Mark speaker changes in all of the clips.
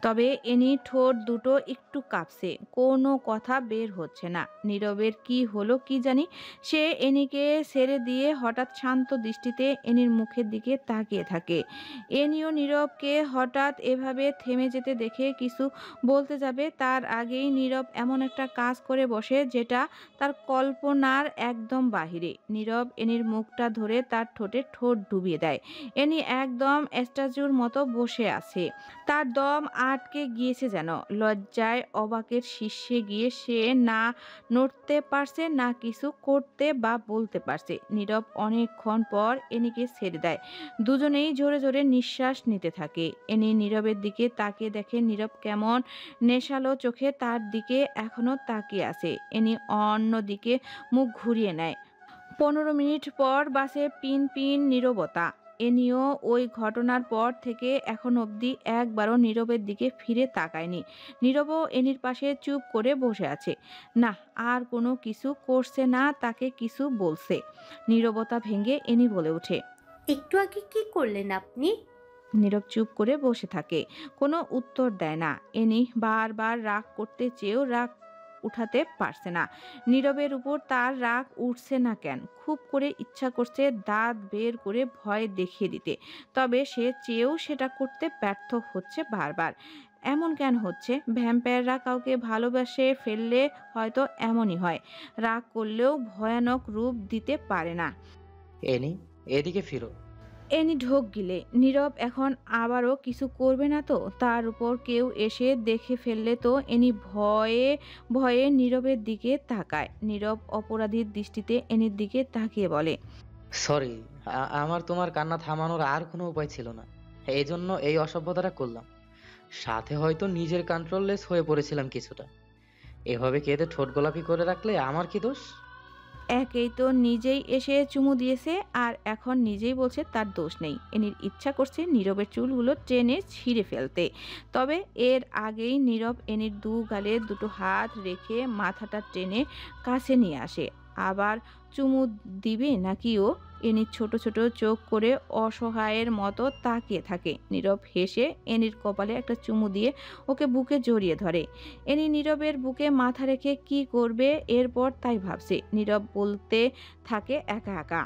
Speaker 1: তবে এনি ঠোঁট দুটো একটু কাঁপছে, কোনো কথা বের হচ্ছে না। নীরবের কি হলো কি জানি, সে এনিকে ছেড়ে দিয়ে হঠাৎ শান্ত দৃষ্টিতে এনির মুখের দিকে তাকিয়ে থাকে। এনিও নীরবকে হঠাৎ এভাবে থেমে যেতে দেখে কিছু বলতে যাবে, তার আগেই নীরব এমন একটা কাজ করে বসে যেটা তার কল্পনার একদম বাহিরে। নীরব এনির মুখটা ধরে তার ঠোঁটে ঠোঁট ডুবিয়ে দেয়। এনি একদম স্ট্যাচুর মতো বসে আছে, তার দম আটকে গিয়েছে যেন। লজ্জায় অবাকের শীর্ষে গিয়ে সে না নড়তে পারছে, না কিছু করতে বা বলতে পারছে। নীরব অনেকক্ষণ পর এনিকে ছেড়ে দেয়। দুজনেই জোরে জোরে নিঃশ্বাস নিতে থাকে। এনি নীরবের দিকে তাকিয়ে দেখে নীরব কেমন নেশালো চোখে তার দিকে এখনো তাকিয়ে আছে। এনি অন্যদিকে মুখ ঘুরিয়ে নেয়। 15 মিনিট পর বাসে পিন পিন নীরবতা। এনিও ওই ঘটনার পর থেকে এখন অবধি একবারও নীরবের দিকে ফিরে তাকায়নি। নীরবও এনির পাশে চুপ করে বসে আছে, না আর কোনো কিছু করছে না, তাকে কিছু বলছে। নীরবতা ভেঙে এনি বলে ওঠে,
Speaker 2: একটু আগে কি করলেন আপনি?
Speaker 1: নীরব চুপ করে বসে থাকে, কোনো উত্তর দেয় না। এনি বারবার রাগ করতে চেয়েও রাগ উঠাতে পারছে না। নীরবের উপর তার রাগ উঠছে না কেন? খুব করে ইচ্ছা করছে দাঁত বের করে ভয় দেখিয়ে দিতে, তবে সে চেয়েও সেটা করতে ব্যর্থ হচ্ছে বারবার। এমন কেন হচ্ছে? ভ্যাম্পায়াররা কাউকে ভালোবাসে ফেললে হয়তো এমনই হয়, রাগ করলেও ভয়ানক রূপ দিতে পারে না।
Speaker 3: এনি, এদিকে ফিরো।
Speaker 1: এনি ঢোক গিলে। নীরব এখন আবারও কিছু করবে না তো? তার উপর কেউ এসে দেখে ফেললে তো? এনি ভয়ে ভয়ে নীরবের দিকে তাকায়। নীরব অপরাধীর দৃষ্টিতে এনির দিকে তাকিয়ে বলে,
Speaker 3: সরি, আমার তোমার কান্না থামানোর আর কোনো উপায় ছিল না, এই জন্য এই অসভ্যতাটা করলাম। সাথে হয়তো নিজের কন্ট্রোললেস হয়ে পড়েছিলাম কিছুটা। এভাবে কেঁদে ঠোঁট গোলাপি করে রাখলে আমার কি দোষ?
Speaker 1: একেই তো নিজেই এসে চুমু দিয়েছে, আর এখন নিজেই বলছে তার দোষ নেই। এনির ইচ্ছা করছে নীরবের চুলগুলো টেনে ছিঁড়ে ফেলতে, তবে এর আগেই নীরব এনির দু গালে দুটো হাত রেখে মাথাটা টেনে কাছে নিয়ে আসে। আবার চুমু দিবে নাকি ও? এনির ছোট ছোট চোখ করে অসহায়ের মতো তাকিয়ে থাকে। নীরব হেসে এনির কপালে একটা চুমু দিয়ে ওকে বুকে জড়িয়ে ধরে। এনি নীরবের বুকে মাথা রেখে কি করবে এরপর তাই ভাবছে। নীরব বলতে থাকে একা একা,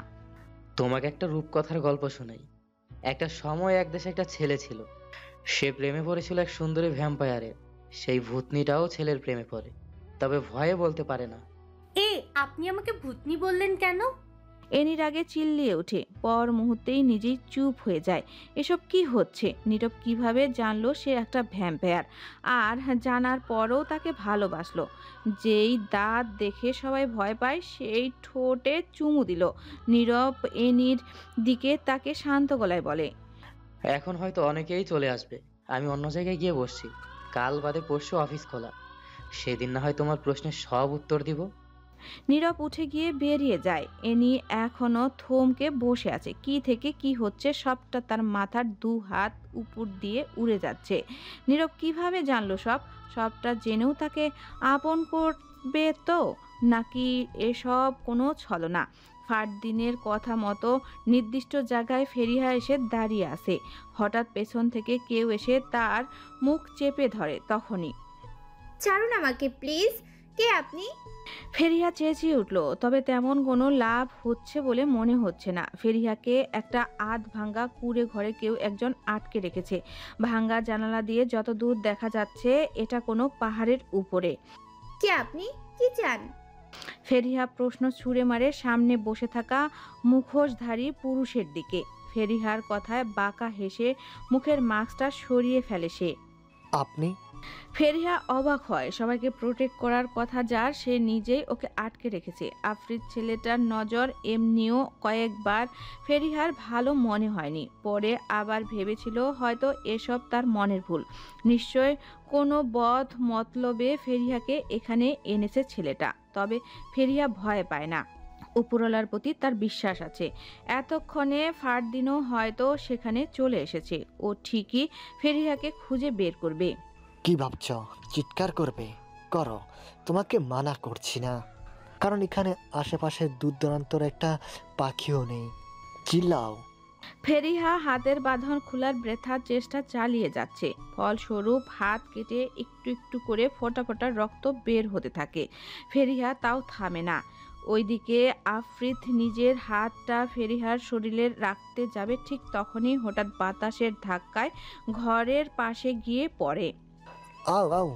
Speaker 3: তোমাকে একটা রূপকথার গল্প শোনাই। একটা সময় এক দেশে একটা ছেলে ছিল। সে প্রেমে পড়েছিল এক সুন্দরী ভ্যাম্পায়ারের। সেই ভূতনিটাও ছেলের প্রেমে পড়ে, তবে ভয়ে বলতে পারে না।
Speaker 2: এ, আপনি আমাকে ভূতনি বললেন কেন?
Speaker 1: এনির আগে চিল্লিয়ে ওঠে, পর মুহূর্তেই নিজেই চুপ হয়ে যায়। এসব কি হচ্ছে? নীরব কিভাবে জানলো সে একটা ভ্যাম্পায়ার? আর জানার পরও তাকে ভালোবাসলো? যেই দাঁত দেখে সবাই ভয় পায় সেই ঠোঁটে চুমু দিল। নীরব এনির দিকে তাকে শান্ত গলায় বলে,
Speaker 3: এখন হয়তো অনেকেই চলে আসবে, আমি অন্য জায়গায় গিয়ে বসছি। কাল বাদে পরশু অফিস খোলা, সেদিন না হয় তোমার প্রশ্নের সব উত্তর দিব।
Speaker 1: নীরব উঠে গিয়ে বেরিয়ে যায়। এনি এখনো থমকে বসে আছে। কি থেকে কি হচ্ছে সবটা তার মাথার দু হাত উপর দিয়ে উড়ে যাচ্ছে। নীরব কিভাবে জানলো সবটা জেনেও তাকে আপন করবে তো? নাকি এসব কোনো ছলনা? দিনের কথা মতো নির্দিষ্ট জায়গায় ফেরিয়া এসে দাঁড়িয়ে আছে। হঠাৎ পেছন থেকে কেউ এসে তার মুখ চেপে ধরে। তখনই
Speaker 4: ছাড়ুন আমাকে প্লিজ। কে আপনি?
Speaker 1: ফেরিহা চেঁচিয়ে উঠল, তবে তেমন কোনো লাভ হচ্ছে বলে মনে হচ্ছে না। ফেরিহাকে একটা আধ ভাঙ্গা কুঁড়ে ঘরে কেউ একজন আটকে রেখেছে। ভাঙ্গা জানালা দিয়ে যত দূর দেখা যাচ্ছে এটা কোনো পাহাড়ের উপরে।
Speaker 4: কে আপনি? কি চান?
Speaker 1: ফেরিহা প্রশ্ন ছুড়ে মারে সামনে বসে থাকা মুখোশধারী পুরুষের দিকে। ফেরিহার কথায় বাঁকা হেসে মুখের মাস্কটা সরিয়ে ফেলে সে।
Speaker 5: আপনি
Speaker 1: ফেরিহা অবাক হয়, সবাইকে প্রোটেক্ট করার কথা যার, সে নিজেই ওকে আটকে রেখেছে। আফ্রিদ ছেলেটার নজর এমনিও কয়েকবার ফেরিহার ভালো মনে হয়নি, পরে আবার ভেবেছিল হয়তো এসব তার মনের ভুল। নিশ্চয় কোনো বদ মতলবে ফেরিহাকে এখানে এনেছে ছেলেটা। তবে ফেরিহা ভয় পায় না, উপরওয়ালার প্রতি তার বিশ্বাস আছে। এতক্ষণে ফারদিনও হয়তো সেখানে চলে এসেছে। ও ঠিকই ফেরিহাকে খুঁজে বের করবে।
Speaker 5: কি ভাবছ? চিৎকার করবে? করো, তোমাকে মানা করছি না। কারণ এখানে আশেপাশে দূর দূরান্তর একটা পাখিও নেই। চিল্লাও।
Speaker 1: ফেরিহা হাতের বাঁধন খোলার বৃথা চেষ্টা চালিয়ে যাচ্ছে। ফলস্বরূপ হাত কেটে একটু একটু করে ফোঁটা ফোঁটা রক্ত বের হতে থাকে। ফেরিহা তাও থামে না। ওইদিকে আফ্রিদ নিজের হাতটা ফেরিহার শরীরে রাখতে যাবে, ঠিক তখনই হঠাৎ বাতাসের ধাক্কায় ঘরের পাশে গিয়ে পড়ে।
Speaker 5: আও আও,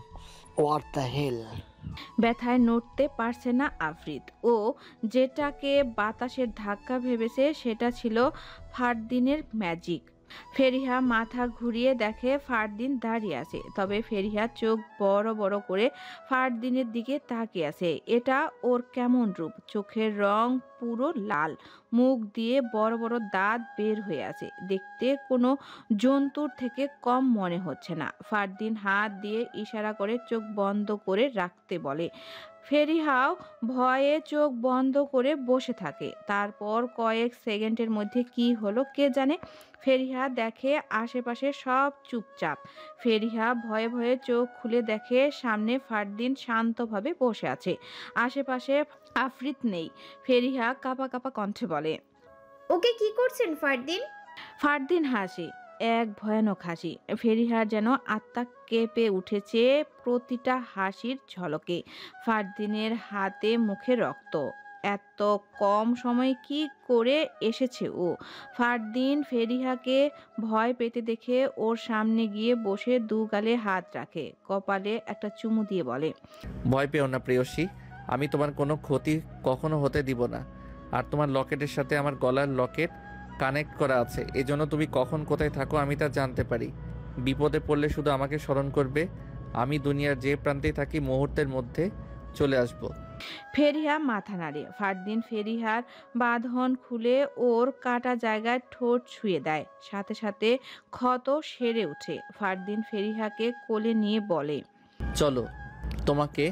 Speaker 5: হোয়াট দ্য হেল!
Speaker 1: ব্যথায় নড়তে পারছে না আফ্রিদ। ও যেটাকে বাতাসের ধাক্কা ভেবেছে সেটা ছিল ফারদিনের ম্যাজিক। ফেরিহা মাথা ঘুরিয়ে দেখে ফারদিন দাঁড়িয়ে আছে, তবে ফেরিহা চোখ বড় বড় করে ফারদিনের দিকে তাকিয়ে আছে। এটা ওর কেমন রূপ! চোখের রং পুরো লাল, মুখ দিয়ে বড় বড় দাঁত বের হয়ে আছে। দেখতে কোনো জন্তুর থেকে কম মনে হচ্ছে না। ফারদিন হাত দিয়ে ইশারা করে চোখ বন্ধ করে রাখতে বলে। ফেরিহাও ভয়ে চোখ বন্ধ করে বসে থাকে। তারপর কয়েক সেকেন্ডের মধ্যে কি হলো কে জানে, ফেরিহা দেখে আশেপাশে সব চুপচাপ। ফেরিহা ভয়ে ভয়ে চোখ খুলে দেখে সামনে ফারদিন শান্তভাবে বসে আছে। আশেপাশে আফ্রিদ নেই। ফেরিহা কাঁপা কাঁপা কণ্ঠে বলে,
Speaker 4: ওকে কি করছেন ফারদিন?
Speaker 1: ফারদিন হাসি, এক ভয়ানক হাসি। ফেরিহার যেন আত্মা কেঁপে উঠেছে প্রতিটা হাসির ঝলকে। ফারদিনের হাতে মুখে রক্ত। এত কম সময়ে কি করে এসেছে ও? ফারদিন ফেরিহাকে ভয় পেতে দেখে ওর সামনে গিয়ে বসে দু গালে হাত রাখে, কপালে একটা চুমু দিয়ে বলে,
Speaker 6: ভয় পেও না প্রেয়সী, আমি তোমার কোনো ক্ষতি কখনো হতে দিব না। আর তোমার লকেটের সাথে আমার গলার লকেট কানেক্ট করা আছে, এজন্য তুমি কখন কোথায় থাকো আমি তা জানতে পারি। বিপদে পড়লে শুধু আমাকে স্মরণ করবে। আমি দুনিয়ার যে প্রান্তেই থাকি মুহূর্তের মধ্যে চলে আসব।
Speaker 1: ফেরিহা মাথা নাড়ে। ফারদিন ফেরিহার বাঁধন খুলে ওর কাটা জায়গায় ঠোঁট ছুঁয়ে দেয়। সাথে সাথে ক্ষত সেরে ওঠে। ফারদিন ফেরিহাকে কোলে নিয়ে বলে,
Speaker 6: চলো তোমাকে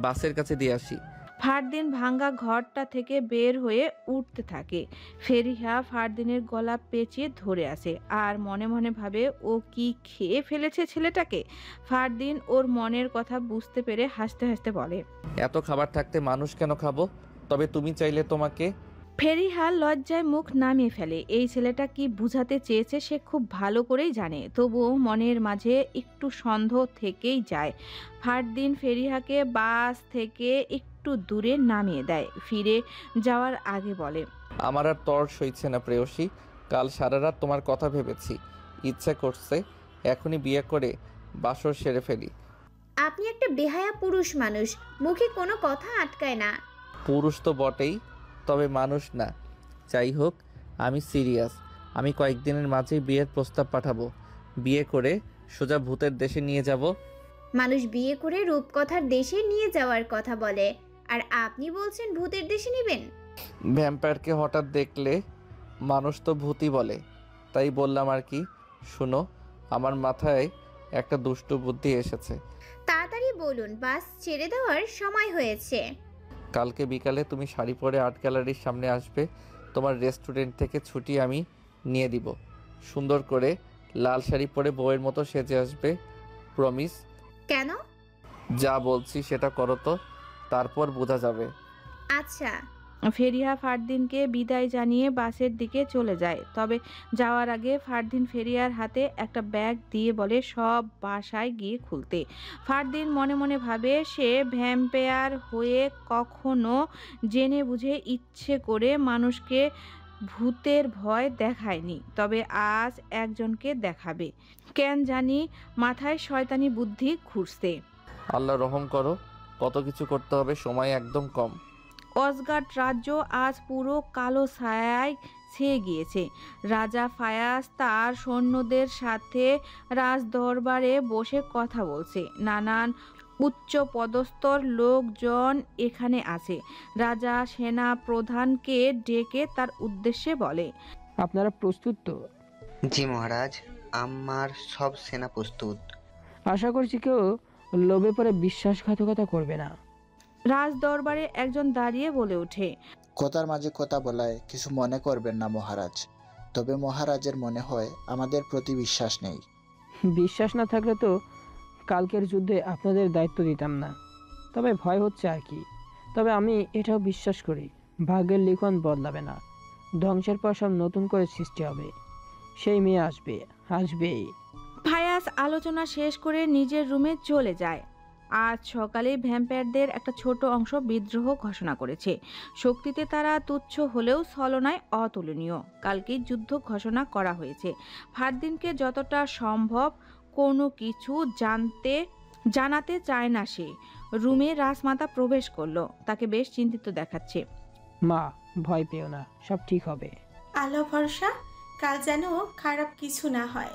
Speaker 6: বাসের কাছে দিয়ে আসি।
Speaker 1: ফারদিন ভাঙ্গা ঘরটা থেকে বের হয়ে উঠতে থাকে। ফেরিহা ফারদিনের গলা পেঁচিয়ে ধরে আছে আর মনে মনে ভাবে ও কি খেয়ে ফেলেছে ছেলেটাকে। ফারদিন ওর মনের কথা বুঝতে পেরে হাসতে হাসতে বলে,
Speaker 6: এত খাবার থাকতে মানুষ কেন খাবো? তবে তুমি চাইলে তোমাকে।
Speaker 1: ফেরিহা লজ্জায় মুখ নামিয়ে ফেলে। এই ছেলেটা কি বুঝাতে চেয়েছে সে খুব ভালো করেই জানে, তবুও মনের মাঝে একটু সন্দেহ থেকেই যায়। ফারদিন ফেরিহাকে বাস থেকে একটু দূরে নামিয়ে দেয়। ফিরে যাওয়ার আগে বলে,
Speaker 6: আমার আর তর সইছে না প্রেয়সী, কাল সারা রাত তোমার কথা ভেবেছি। ইচ্ছা করছে এখনই বিয়ে করে বাসর সেরে ফেলি।
Speaker 4: আপনি একটা বেহায়া পুরুষ মানুষ, মুখে কোনো কথা আটকায় না।
Speaker 6: পুরুষ তো বটেই, তবে মানুষ না। যাই হোক, আমি সিরিয়াস। আমি কয়েকদিনের মাঝেই বিয়ের প্রস্তাব পাঠাবো। বিয়ে করে সোজা ভূতের দেশে নিয়ে যাব।
Speaker 4: মানুষ বিয়ে করে রূপকথার দেশে নিয়ে যাওয়ার কথা বলে, আর আপনি বলছেন ভূতের দেশে নেবেন?
Speaker 6: ভ্যাম্পায়ারকে হঠাৎ দেখলে মানুষ তো ভূতই বলে, তাই বললাম আর কি। শুনো, আমার মাথায় একটা দুষ্টু বুদ্ধি এসেছে।
Speaker 4: তাড়াতাড়ি বলুন, বাস ছেড়ে দেওয়ার সময় হয়েছে।
Speaker 6: কালকে বিকালে তুমি শাড়ি পরে আর্ট গ্যালারির সামনে আসবে। তোমার রেস্টুরেন্ট থেকে ছুটি আমি নিয়ে দিব। সুন্দর করে লাল শাড়ি পরে বউয়ের মতো সেজে আসবে। প্রমিস?
Speaker 4: কেন?
Speaker 6: যা বলছি সেটা করো তো, তারপর বোঝা যাবে।
Speaker 4: আচ্ছা।
Speaker 1: ফেরিহা ফারদিনকে বিদায় জানিয়ে বাসের দিকে চলে যায়। তবে যাওয়ার আগে ফারদিন ফেরিহার হাতে একটা ব্যাগ দিয়ে বলে সব বাসায় গিয়ে খুলতে। ফারদিন মনে মনে ভাবে সে ভ্যাম্পায়ার হয়ে কখনো জেনে বুঝে ইচ্ছে করে মানুষকে ভূতের ভয় দেখায়নি, তবে আজ একজনকে দেখাবে। কেন জানি মাথায় শয়তানি বুদ্ধি ঘুরছে।
Speaker 6: আল্লাহ রহম করো, কত কিছু করতে হবে, সময় একদম কম।
Speaker 1: অসগার্ড রাজ্য আজ পুরো কালো ছায়ায় ছেয়ে গিয়েছে। রাজা ফায়াজ তার সৈন্যদের সাথে রাজদরবারে বসে কথা বলছে। নানান উচ্চ পদস্থ লোকজন এখানে আছে। রাজা সেনা প্রধানকে ডেকে তার উদ্দেশ্যে বলে,
Speaker 7: আপনারা প্রস্তুত তো?
Speaker 8: জি মহারাজ, আমার সব সেনা প্রস্তুত।
Speaker 7: আশা করছি কেউ লোভে পড়ে বিশ্বাসঘাতকতা করবে না।
Speaker 1: রাজদরবারে একজন দাঁড়িয়ে বলে ওঠে,
Speaker 9: কথার মাঝে কথা বলায় কিছু মনে করবেন না মহারাজ, তবে মহারাজের মনে হয় আমাদের প্রতি বিশ্বাস নেই।
Speaker 7: বিশ্বাস না থাকলে তো কালকের যুদ্ধে আপনাদের দায়িত্ব দিতাম না। তবে ভয় হচ্ছে আর কি। তবে আমি এটাও বিশ্বাস করি, ভাগ্যের লিখন বদলাবে না। ধ্বংসের পর সব নতুন করে সৃষ্টি হবে। সেই মেয়ে আসবেই।
Speaker 1: ফায়াজ আলোচনা শেষ করে নিজের রুমে চলে যায়। আজ সকালে ভ্যাম্পায়ারদের একটা ছোট অংশ বিদ্রোহ ঘোষণা করেছে। শক্তিতে তারা তুচ্ছ হলেও ছলনায় অতুলনীয়। কালকেই যুদ্ধ ঘোষণা করা হয়েছে। ফারদিনকে যতটা সম্ভব কোনো কিছু জানাতে চায় না সে। রুমে রাজমাতা প্রবেশ করলো। তাকে বেশ চিন্তিত দেখাচ্ছে।
Speaker 7: মা, ভয় পেও না, সব ঠিক হবে।
Speaker 10: আলো ভরসা, কাল যেন খারাপ কিছু না হয়।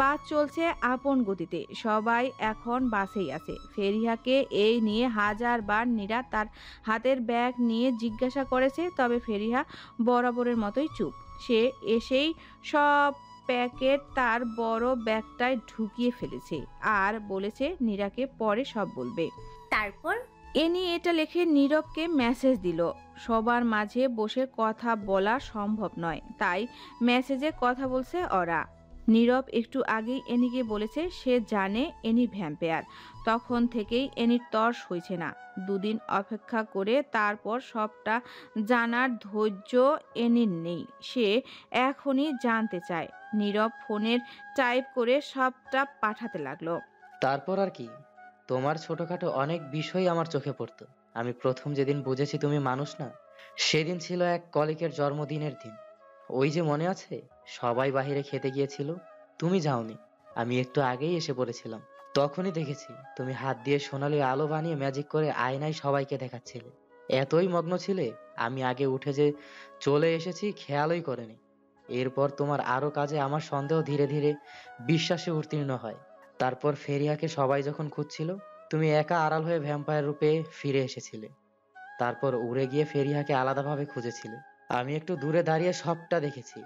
Speaker 1: বাস চলছে আপন গতিতে। সবাই এখন বাসেই আছে। ফেরিহাকে এই নিয়ে হাজারবার নীরা তার হাতের ব্যাগ নিয়ে জিজ্ঞাসা করেছে, তবে ফেরিহা বরাবরের মতোই চুপ। সে এসেই সব প্যাকেট তার বড় ব্যাগটায় ঢুকিয়ে ফেলেছে আর বলেছে নীরাকে পরে সব বলবে।
Speaker 2: তারপর
Speaker 1: এনি এটা লিখে নীরবকে মেসেজ দিল। সবার মাঝে বসে কথা বলা সম্ভব নয়, তাই মেসেজে কথা বলছে ওরা। নীরব একটু আগেই এনিকে বলেছে সে জানে এনি ভ্যাম্পায়ার। তখন থেকেই এনির তর্স হয়েছে না। দুদিন অপেক্ষা করে তারপর সবটা জানার ধৈর্য এনির নেই। সে এখনই জানতে চায়। নীরব ফোনের টাইপ করে সবটা পাঠাতে লাগলো।
Speaker 3: তারপর আর কি, তোমার ছোটখাটো অনেক বিষয় আমার চোখে পড়তো। আমি প্রথম যেদিন বুঝেছি তুমি মানুষ না, সেদিন ছিল এক কলিকের জন্মদিনের দিন। ওই যে মনে আছে, সবাই বাহিরে খেতে গিয়েছিল, তুমি যাওনি। আমি একটু আগেই এসে পড়েছিলাম। তখনই দেখেছি তুমি হাত দিয়ে সোনালি আলো বানিয়ে ম্যাজিক করে আয়নায় সবাইকে দেখাচ্ছিলে। এতই মগ্ন ছিলে, আমি আগে উঠে যে চলে এসেছি খেয়ালই করেনি। এরপর তোমার আরো কাজে আমার সন্দেহ ধীরে ধীরে বিশ্বাসে উত্তীর্ণ হয়। তারপর ফেরিয়াকে সবাই যখন খুঁজছিল, তুমি একা আড়াল হয়ে ভ্যাম্পায়ার রূপে ফিরে এসেছিলে। তারপর উড়ে গিয়ে ফেরিয়াকে আলাদাভাবে খুঁজেছিলে। আমি একটু দূরে দাঁড়িয়ে সবটা দেখেছি।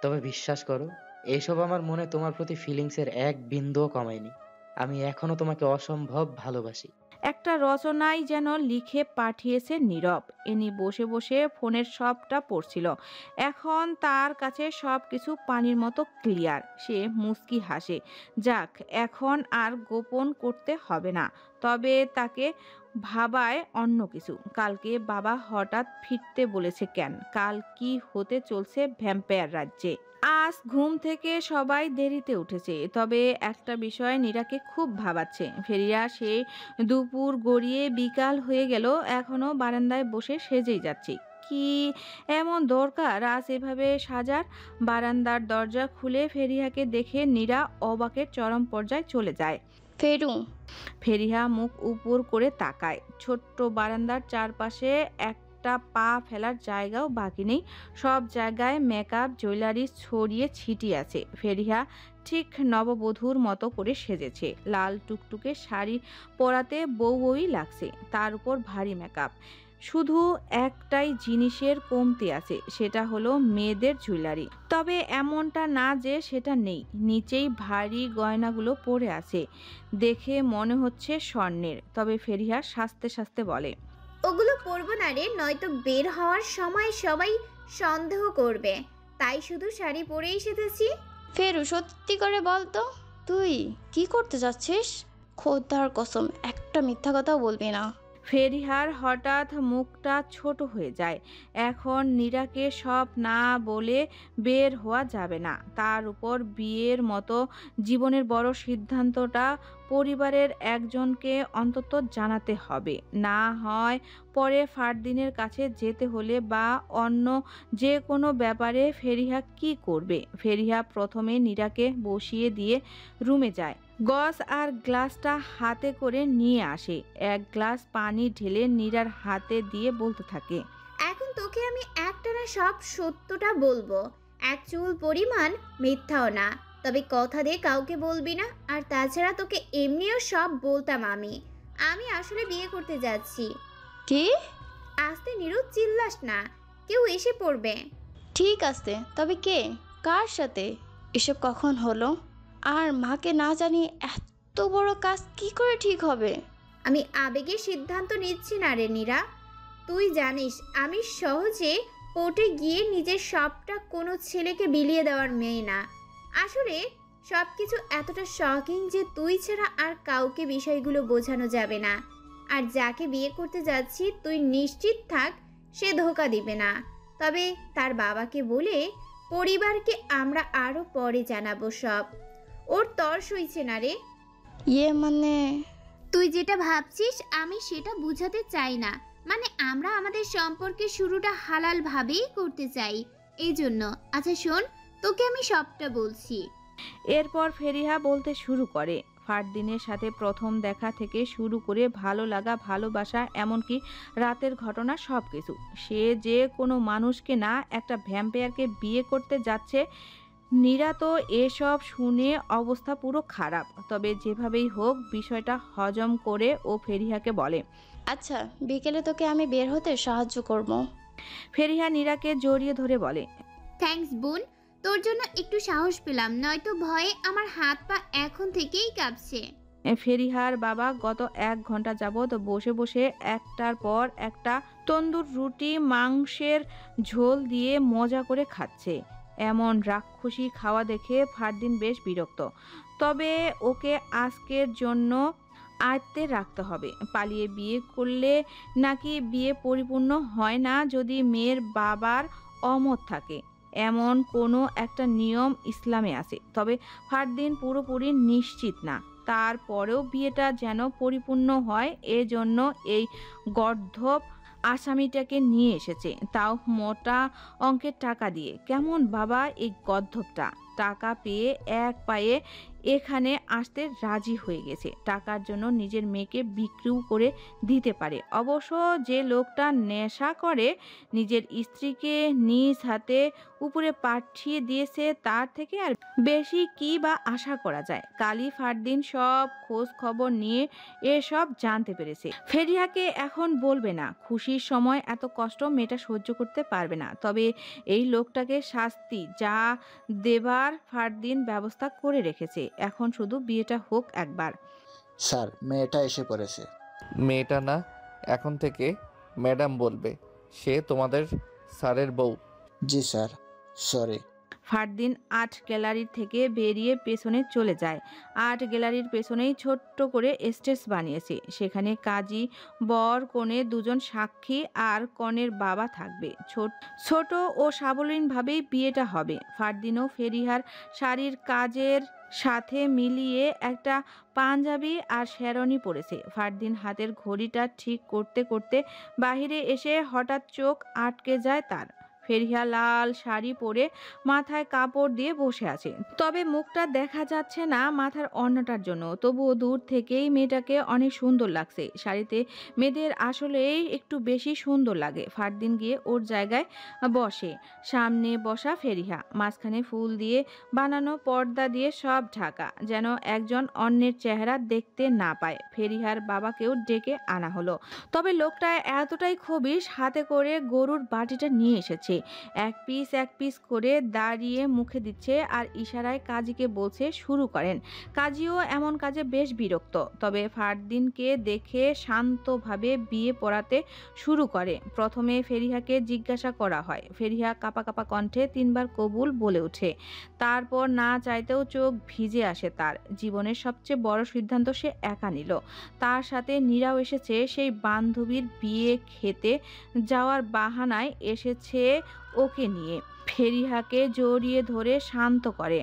Speaker 3: তবে বিশ্বাস করো, এইসব আমার মনে তোমার প্রতি ফিলিংসের এক বিন্দুও কমায়নি। আমি এখনো তোমাকে অসম্ভব ভালোবাসি।
Speaker 1: একটা রচনাই যেন লিখে পাঠিয়েছে নীরব। এনি বসে বসে ফোনের সবটা পড়ছিল। এখন তার কাছে সবকিছু পানির মতো ক্লিয়ার। সে মুচকি হাসে। যাক, এখন আর গোপন করতে হবে না। তবে তাকে ভাবায় অন্য কিছু। কালকে বাবা হঠাৎ ফিরতে বলেছে কেন? কাল কি হতে চলছে ভ্যাম্পায়ার রাজ্যে? আজ ঘুম থেকে সবাই দেরিতে উঠেছে। তবে একটা বিষয় নীরাকে খুব ভাবাচ্ছে। ফেরিয়া সে দুপুর গড়িয়ে বিকাল হয়ে গেল, এখনো বারান্দায় বসে সেজেই যাচ্ছে। কি এমন দরকার আজ এভাবে সাজার? বারান্দার দরজা খুলে ফেরিহাকে দেখে নীরা অবাকের চরম পর্যায়ে চলে যায়।
Speaker 11: ফেরু।
Speaker 1: ফেরিহা মুখ উপর করে তাকায়। ছোট্ট বারান্দার চারপাশে একটা পা ফেলার জায়গাও বাকি নেই। সব জায়গায় মেকআপ জুয়েলারি ছড়িয়ে ছিটিয়ে আছে। ফেরিহা ঠিক নববধূর মতো করে সেজেছে। লাল টুকটুকে শাড়ি পরাতে বউই লাগছে, তার উপর ভারী মেকআপ। শুধু একটাই জিনিসের কমতি আছে, সেটা হলো মেয়েদের জুয়েলারি। তবে এমনটা না যে সেটা নেই, নিচেই ভারী গয়নাগুলো পরে আছে। দেখে মনে হচ্ছে স্বর্ণের। তবে ফেরিহা সাজতে সাজতে বলে,
Speaker 4: ওগুলো পরবো না রে, নয়তো বের হওয়ার সময় সবাই সন্দেহ করবে। তাই শুধু শাড়ি পরেই সেজেছি।
Speaker 11: ফেরু, সত্যি করে বল তো, তুই কি করতে যাচ্ছিস? খোদার কসম, একটা মিথ্যা কথাও বলবি না।
Speaker 1: ফেরিহার হঠাৎ মুখটা ছোট হয়ে যায়। এখন নীরাকে সব না বলে বের হওয়া যাবে না। তার উপর বিয়ের মতো জীবনের বড় সিদ্ধান্তটা পরিবারের একজনকে অন্তত জানাতে হবে। না হয় পরে ফারদিনের কাছে যেতে হলে বা অন্য যে কোনো ব্যাপারে ফেরিহা কি করবে? ফেরিহা প্রথমে নীরাকে বসিয়ে দিয়ে রুমে যায়। গস আর গ্লাসটা হাতে করে নিয়ে আসে। এক গ্লাস পানি ঢেলে নীরার হাতে দিয়ে বলতে থাকে,
Speaker 4: এখন তোকে আমি একটানা সব সত্যটা বলবো, এক চুল পরিমাণ মিথ্যাও না। তবে কথা দিয়ে কাউকে বলবি না। আর তাছাড়া তোকে এমনিও সব বলতাম আমি। আমি আসলে বিয়ে করতে যাচ্ছি।
Speaker 11: কি?
Speaker 4: আস্তে নিরু, চিল্লাস না, কেউ এসে পড়বে।
Speaker 11: ঠিক আছে, তবে কে, কার সাথে, এসব কখন হলো? আর মাকে না জানিয়ে এত বড় কাজ কি করে ঠিক হবে?
Speaker 4: আমি আবেগে সিদ্ধান্ত নিচ্ছি না রে নীরা। তুই জানিস আমি সহজে কোর্টে গিয়ে নিজের সবটা কোনো ছেলেকে বিলিয়ে দেওয়ার মেয়ে না। আসলে সব কিছু এতটা শকিং যে তুই ছাড়া আর কাউকে বিষয়গুলো বোঝানো যাবে না। আর যাকে বিয়ে করতে যাচ্ছি তুই নিশ্চিত থাক সে ধোঁকা দিবে না। তবে তার বাবাকে বলে পরিবারকে আমরা আরও পরে জানাবো সব। ওর তর সইছে না রে।
Speaker 11: মানে?
Speaker 4: তুই যেটা ভাবছিস আমি সেটা বুঝাতে চাই না। মানে আমরা আমাদের সম্পর্কের শুরুটা হালাল ভাবেই করতে চাই, এই জন্য। আচ্ছা শোন, তোকে আমি সবটা বলছি।
Speaker 1: এরপর ফেরিহা বলতে শুরু করে ফারদিনের সাথে প্রথম দেখা থেকে শুরু করে ভালো লাগা, ভালোবাসা, এমনকি রাতের ঘটনা সবকিছু। সে যে কোনো মানুষকে না, একটা ভ্যাম্পায়ারকে বিয়ে করতে যাচ্ছে। নীরা তো এসব শুনে অবস্থা পুরো খারাপ। তবে যেভাবেই হোক বিষয়টা হজম করে ও ফেরিহাকে বলে,
Speaker 11: আচ্ছা, বিকেলে তোকে আমি বের হতে সাহায্য করব।
Speaker 1: ফেরিহা নীরাকে জড়িয়ে ধরে বলে,
Speaker 4: থ্যাঙ্কস বোন, তোর জন্য একটু সাহস পেলাম, নয়তো ভয়ে আমার হাত পা এখন থেকেই কাঁপছে।
Speaker 1: ফেরিহার বাবা গত 1 ঘন্টা যাবৎ বসে বসে একটার পর একটা তন্দুর রুটি মাংসের ঝোল দিয়ে মজা করে খাচ্ছে। এমন রাক্ষসী খাওয়া দেখে ফারদিন বেশ বিরক্ত। তবে ওকে আজকের জন্য আয়ত্তে রাখতে হবে। পালিয়ে বিয়ে করলে নাকি বিয়ে পরিপূর্ণ হয় না যদি মেয়ের বাবার অমত থাকে, এমন কোনো একটা নিয়ম ইসলামে আছে। তবে ফারদিন পুরোপুরি নিশ্চিত না। তারপরেও বিয়েটা যেন পরিপূর্ণ হয়, এজন্য এই গর্ধব আসামিটাকে নিয়ে এসেছে, তাও মোটা অঙ্কের টাকা দিয়ে। কেমন বাবা এই গর্ধবটা! টাকা পেয়ে এক পায়ে এখানে আসতে রাজি হয়ে গেছে। টাকার জন্য নিজের মেয়েকে বিক্রিও করে দিতে পারে। অবশ্য যে লোকটা নেশা করে নিজের স্ত্রীকে নিজ হাতে উপরে পাঠিয়ে দিয়েছে, তার থেকে আর বেশি কি বা আশা করা যায়। কালই ফারদিন সব খোঁজ খবর নিয়ে এসব জানতে পেরেছে। ফেরিহাকে এখন বলবে না, খুশির সময় এত কষ্ট মেয়েটা সহ্য করতে পারবে না। তবে এই লোকটাকে শাস্তি যা দেবার ফারদিন ব্যবস্থা করে রেখেছে। এখন শুধু বিয়েটা হোক একবার।
Speaker 9: স্যার, মেয়েটা এসে পড়েছে।
Speaker 6: মেয়েটা না, এখন থেকে ম্যাডাম বলবে। সে তোমাদের স্যারের বউ।
Speaker 9: জি sir, sorry.
Speaker 1: Fardin art gallery থেকে বেরিয়ে পেছনে চলে যায়। আর্ট গ্যালারির পেছনেই ছোট্ট করে স্টেজ বানিয়েছে। সেখানে কাজী, বর, কনে দুজন সাক্ষী আর কনের বাবা থাকবে। ছোট ও সাবলীনভাবেই বিয়েটা হবে। ফারদিনও ফেরিহার শাড়ির কাজের সাথে মিলিয়ে একটা পাঞ্জাবি আর শেরওয়ানি পরেছে। ফারদিন হাতের ঘড়িটা ঠিক করতে করতে বাহিরে এসে হঠাৎ চোখ আটকে যায় তার। ফেরিহা লাল শাড়ি পরে মাথায় কাপড় দিয়ে বসে আছে। তবে মুখটা দেখা যাচ্ছে না মাথার ওড়নাটার জন্য। তবুও দূর থেকেই মেয়েটাকে অনেক সুন্দর লাগছে। শাড়িতে মেয়েদের আসলেই একটু বেশি সুন্দর লাগে। ফারদিন গিয়ে ওর জায়গায় বসে। সামনে বসা ফেরিহা, মাঝখানে ফুল দিয়ে বানানো পর্দা দিয়ে সব ঢাকা, যেন একজন অন্যের চেহারা দেখতে না পায়। ফেরিহার বাবাকেও ডেকে আনা হলো। তবে লোকটা এতটাই খবিশ, হাতে করে গরুর বাটিটা নিয়ে এসেছে। এক পিস করে দাঁড়িয়ে মুখে দিচ্ছে আর ইশারায় কাজীকে বলছে শুরু করেন। কাজীও এমন কাজে বেশ বিরক্ত। তবে ফারদিনকে দেখে শান্তভাবে বিয়ে পড়াতে শুরু করে। প্রথমে ফেরিহাকে জিজ্ঞাসা করা হয়। ফেরিহা কাঁপা কাঁপা কণ্ঠে 3 বার কবুল বলে ওঠে। তারপর না চাইতেও চোখ ভিজে আসে তার। জীবনের সবচেয়ে বড় সিদ্ধান্ত সে একা নিল। তার সাথে নীরাও এসেছে। সেই বান্ধবীর বিয়ে খেতে যাওয়ার বাহানায় এসেছে ওকে নিয়ে। ফেরিহাকে জড়িয়ে ধরে শান্ত করে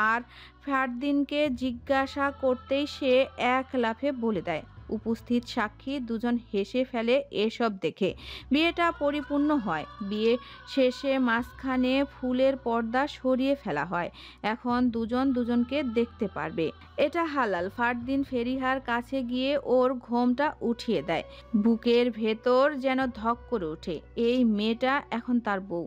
Speaker 1: আর ফারদিনকে জিজ্ঞাসা করতেই সে এক লাফে বলে দেয়, উপস্থিত সাক্ষী দুজন হেসে ফেলে এসব দেখে। বিয়েটা পরিপূর্ণ হয়। বিয়ে শেষে মাঝখানে ফুলের পর্দা সরিয়ে ফেলা হয়। এখন দুজন দুজনকে দেখতে পারবে। এটা হালাল। ফারদিন ফেরিহার কাছে গিয়ে ওর ঘোমটা উঠিয়ে দেয়। বুকের ভেতর যেন ধক করে ওঠে। এই মেয়েটা এখন তার বউ,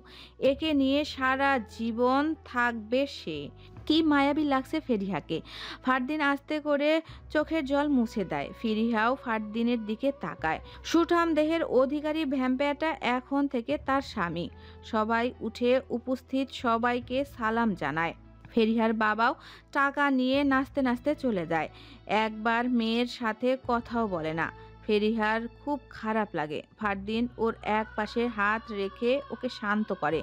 Speaker 1: একে নিয়ে সারা জীবন থাকবে সে। কি মায়াবী লাগছে ফেরিহাকে। ফারদিন আস্তে করে চোখের জল মুছে দেয়। ফেরিহাও ফারদিনের দিকে তাকায়। সুঠাম দেহের অধিকারী ভ্যাম্পায়ারটা এখন থেকে তার স্বামী। সবাই উঠে উপস্থিত সবাইকে সালাম জানায়। ফেরিহার বাবাও টাকা নিয়ে নাচতে নাচতে চলে যায়। একবার মেয়ের সাথে কথাও বলে না। ফেরিহার খুব খারাপ লাগে। ফারদিন ওর এক পাশে হাত রেখে ওকে শান্ত করে।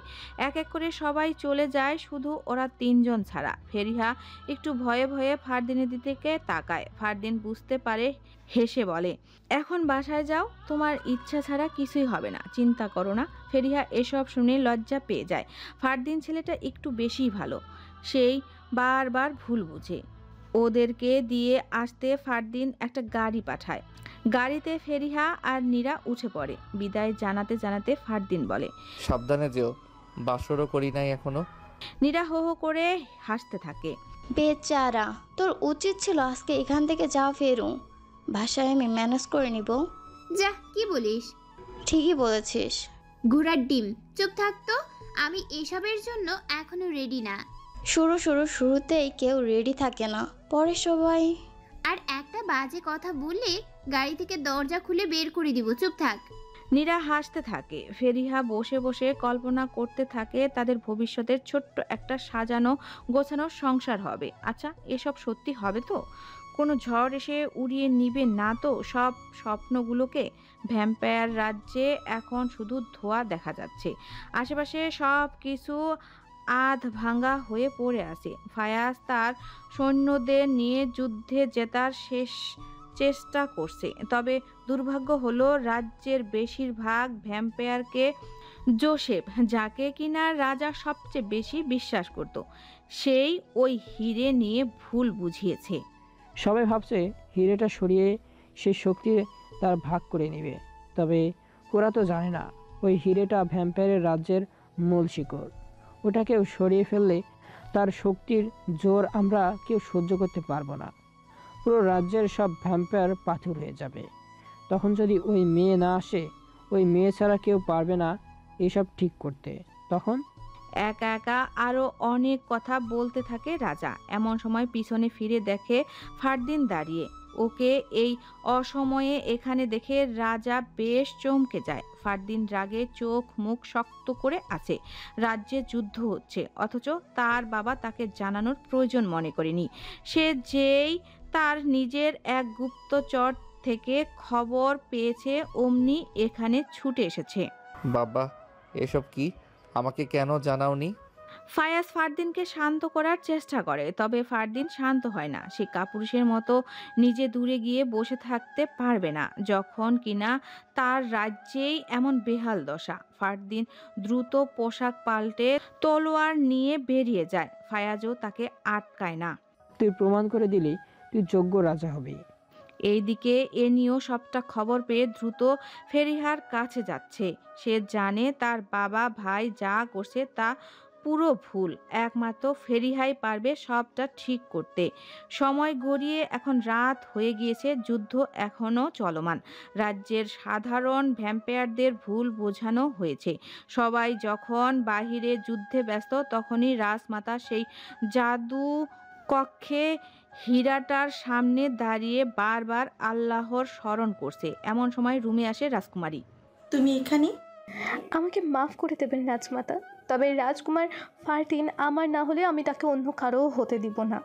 Speaker 1: এক এক করে সবাই চলে যায়, শুধু ওরা তিনজন ছাড়া। ফেরিহা একটু ভয়ে ভয়ে ফারদিনের দিকে তাকায়। ফারদিন বুঝতে পারে, হেসে বলে, এখন বাসায় যাও, তোমার ইচ্ছা ছাড়া কিছুই হবে না, চিন্তা করো না। ফেরিহা এসব শুনে লজ্জা পেয়ে যায়। ফারদিন ছেলেটা একটু বেশিই ভালো, সেই বারবার ভুল বুঝে। ওদেরকে দিয়ে আসতে ফারদিন একটা গাড়ি পাঠায়। গাড়িতে ফেরিহা আর নীরা উঠে পড়ে। বিদায় জানাতে জানাতে ফারদিন বলে,
Speaker 6: সাবধানে যেও, বাসরও করি নাই এখনো।
Speaker 1: নীরা হো হো করে হাসতে থাকে।
Speaker 11: বেচারা, তোর উচিত ছিল আজকে এখান থেকে যা ফেরু, বাসায় আমি ম্যানেজ করে নিব।
Speaker 4: যা, কি বলিস?
Speaker 11: ঠিকই বলেছিস।
Speaker 4: ঘোড়ার ডিম, চুপ থাকতো। আমি এসবের জন্য এখনো রেডি না।
Speaker 11: শুরুতেই কেউ রেডি থাকে না, পরে সবাই।
Speaker 4: আর একটা বাজে কথা বললে গাড়ি থেকে দরজা খুলে বের করে দিব, চুপ থাক।
Speaker 1: নীরা হাসতে থাকে। ফেরিহা বসে বসে কল্পনা করতে থাকে তাদের ভবিষ্যতের ছোট্ট একটা সাজানো গোছানো সংসার হবে। আচ্ছা, এসব সত্যি হবে তো? কোনো ঝড় এসে উড়িয়ে নিবে না তো সব স্বপ্নগুলোকে? ভ্যাম্পায়ার রাজ্যে এখন শুধু ধোঁয়া দেখা যাচ্ছে। আশেপাশে সব কিছু আধ ভাঙ্গা হয়ে পড়ে আছে। ফায়াজ তার সৈন্যদের নিয়ে যুদ্ধে জেতার শেষ চেষ্টা করছে, তবে দুর্ভাগ্য হলো রাজ্যের বেশিরভাগ ভ্যাম্পায়ারকে জোসেফ, যাকে কিনা রাজা সবচেয়ে বেশি বিশ্বাস করত, সেই ওই হিরে নিয়ে ভুল বুঝিয়েছে।
Speaker 7: সবাই ভাবছে হিরেটা সরিয়ে সে শক্তি তার ভাগ করে নেবে, তবে ওরা তো জানে না ওই হিরেটা ভ্যাম্পায়ারের রাজ্যের মূল শিকড়। ওটা কেউ সরিয়ে ফেললে তার শক্তির জোর আমরা কেউ সহ্য করতে পারবো না। পুরো রাজ্যের সব ভ্যাম্পায়ার পাথর হয়ে যাবে। তখন যদি ওই মেয়ে না আসে, ওই মেয়ে ছাড়া কেউ পারবে না এসব ঠিক করতে। তখন
Speaker 1: একা একা আরো অনেক কথা বলতে থাকে রাজা। এমন সময় পিছনে ফিরে দেখে ফারদিন দাঁড়িয়ে। ওকে এই অসময়ে এখানে দেখে রাজা বেশ চমকে যায়। ফারদিন রাগে চোখ মুখ শক্ত করে আছে। রাজ্যে যুদ্ধ হচ্ছে, অথচ তার বাবা তাকে জানানোর প্রয়োজন মনে করেনি। সে যেই তার নিজের এক গুপ্তচর থেকে খবর পেয়েছে অমনি এখানে ছুটে এসেছে।
Speaker 6: বাবা, এসব কি? আমাকে কেন জানাওনি?
Speaker 1: ফায়াজ ফারদিনকে শান্ত করার চেষ্টা করে, তবে ফারদিন শান্ত হয় না। সে কাপুরুষের মতো নিজে দূরে গিয়ে বসে থাকতে পারবে না যখন কিনা তার রাজ্যেই এমন বেহাল দশা। ফারদিন দ্রুত পোশাক পাল্টে তলোয়ার নিয়ে বেরিয়ে যায়। ফায়াজও তাকে আটকায় না।
Speaker 7: তুই প্রমাণ করে দিলি তুই যোগ্য রাজা হবি।
Speaker 1: এইদিকে এ নিয়েও সবটা খবর পেয়ে দ্রুত ফেরিহার কাছে যাচ্ছে। সে জানে তার বাবা ভাই যা করছে তা পুরো ভুল। একমাত্র ফেরিহাই পারবে সবটা ঠিক করতে। সময় গড়িয়ে এখন রাত হয়ে গিয়েছে। যুদ্ধ এখনও চলমান। রাজ্যের সাধারণ ভ্যাম্পায়ারদের ভুল বোঝানো হয়েছে। সবাই যখন বাহিরে যুদ্ধে ব্যস্ত, তখনই রাজমাতা সেই জাদু কক্ষে হীরাটার সামনে দাঁড়িয়ে বারবার আল্লাহর স্মরণ করছে। এমন সময় রুমে আসে রাজকুমারী।
Speaker 12: তুমি এখানে?
Speaker 13: আমাকে মাফ করে দেবেন রাজমাতা, তবে রাজকুমার ফারদিন আমার না হলে আমি তাকে অন্য কারো হতে দিব না।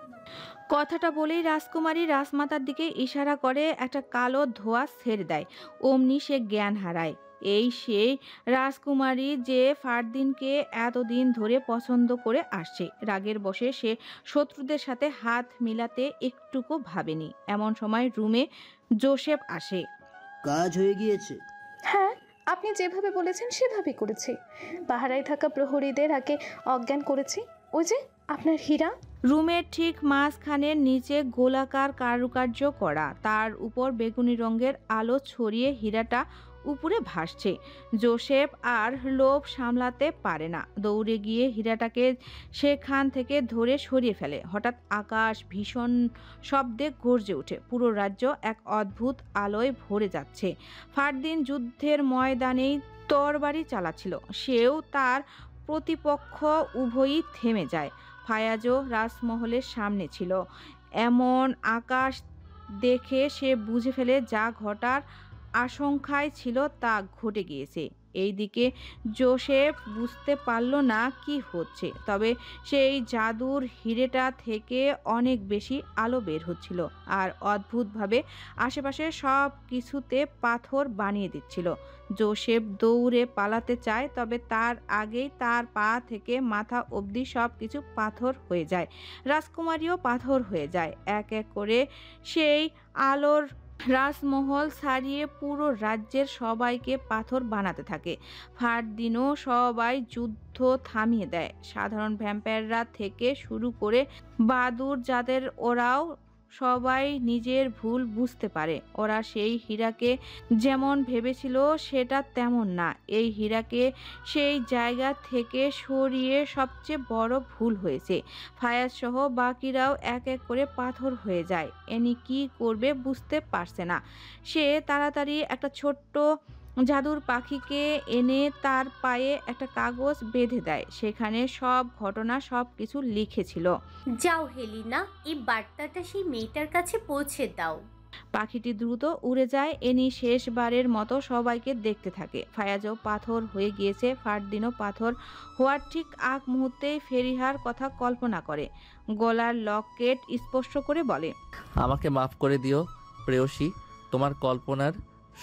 Speaker 1: কথাটা বলেই রাজকুমারী রাজমাতার দিকে ইশারা করে একটা কালো ধোঁয়া ছেড়ে দেয়। অমনি সে জ্ঞান হারায়। এই সেই রাজকুমারী যে ফারদিনকে এতদিন ধরে পছন্দ করে আসছে। রাগের বশে সে শত্রুদের সাথে হাত মিলাতে একটুকু ভাবেনি। এমন সময় রুমে জোসেফ আসে।
Speaker 14: কাজ হয়ে গিয়েছে?
Speaker 13: হ্যাঁ, আপনি যেভাবে বলেছেন সেভাবেই করেছি। পাহারায় থাকা প্রহরীদের আগে অজ্ঞান করেছি। ওই যে আপনার হীরা।
Speaker 1: রুমের ঠিক মাঝখানের নিচে গোলাকার কারুকার্য করা, তার উপর বেগুনি রঙের আলো ছড়িয়ে হীরাটা উপরে ভাসছে। জোসেফ আর লোভ সামলাতে পারে না, দৌড়ে গিয়ে হীরাটাকে সেখান থেকে ধরে সরিয়ে ফেলে। হঠাৎ আকাশ ভীষণ শব্দে গর্জে ওঠে, পুরো রাজ্য এক অদ্ভুত আলোয় ভরে যাচ্ছে। ফারদিন যুদ্ধের ময়দানেই তরবারি চালাচ্ছিল, সেও তার প্রতিপক্ষ উভয়ই থেমে যায়। ফায়াজও রাজমহলের সামনে ছিল। এমন আকাশ দেখে সে বুঝে ফেলে যা ঘটার আশঙ্কায় ছিল তা ঘটে গিয়েছে। এইদিকে জোসেফ বুঝতে পারল না কি হচ্ছে, তবে সেই জাদুর হিরেটা থেকে অনেক বেশি আলো বের হচ্ছিল আর অদ্ভুতভাবে আশেপাশে সব কিছুতে পাথর বানিয়ে দিচ্ছিল। জোসেফ দৌড়ে পালাতে চায়, তবে তার আগেই তার পা থেকে মাথা অবধি সব কিছু পাথর হয়ে যায়। রাজকুমারীও পাথর হয়ে যায়। এক এক করে সেই আলোর রাজমহল ছাড়িয়ে পুরো রাজ্যের সবাইকে পাথর বানাতে থাকে। ফারদিনও সবাই যুদ্ধ থামিয়ে দেয়, সাধারণ ভ্যাম্পায়াররা থেকে শুরু করে বাদুর যাদের, ওরাও সবাই নিজের ভুল বুঝতে পারে। ওরা সেই হীরাকে যেমন ভেবেছিল সেটা তেমন না। এই হীরাকে সেই জায়গা থেকে সরিয়ে সবচেয়ে বড় ভুল হয়েছে। ফায়াজ সহ বাকিরাও এক এক করে পাথর হয়ে যায়। এনি কি করবে বুঝতে পারছে না। সে তাড়াতাড়ি একটা ছোট্ট জাদুর পাখিকে এনে তার পায়ে একটা কাগজ বেঁধে দেয়, সেখানে সব ঘটনা সব কিছু লিখেছিল।
Speaker 2: যাও হেলিনা, এই বার্তাটা সেই মেয়েটার কাছে পৌঁছে দাও।
Speaker 1: পাখিটি দ্রুত উড়ে যায়। এনি শেষবারের মতো সবাইকে দেখতে থাকে। ফায়াজও পাথর হয়ে গিয়েছে। ফারদিনও পাথর হওয়ার ঠিক আগ মুহূর্তেই ফেরিহার কথা কল্পনা করে। গলার লকেট স্পর্শ করে বলে,
Speaker 6: আমাকে মাফ করে দিও প্রেয়সী, তোমার কল্পনার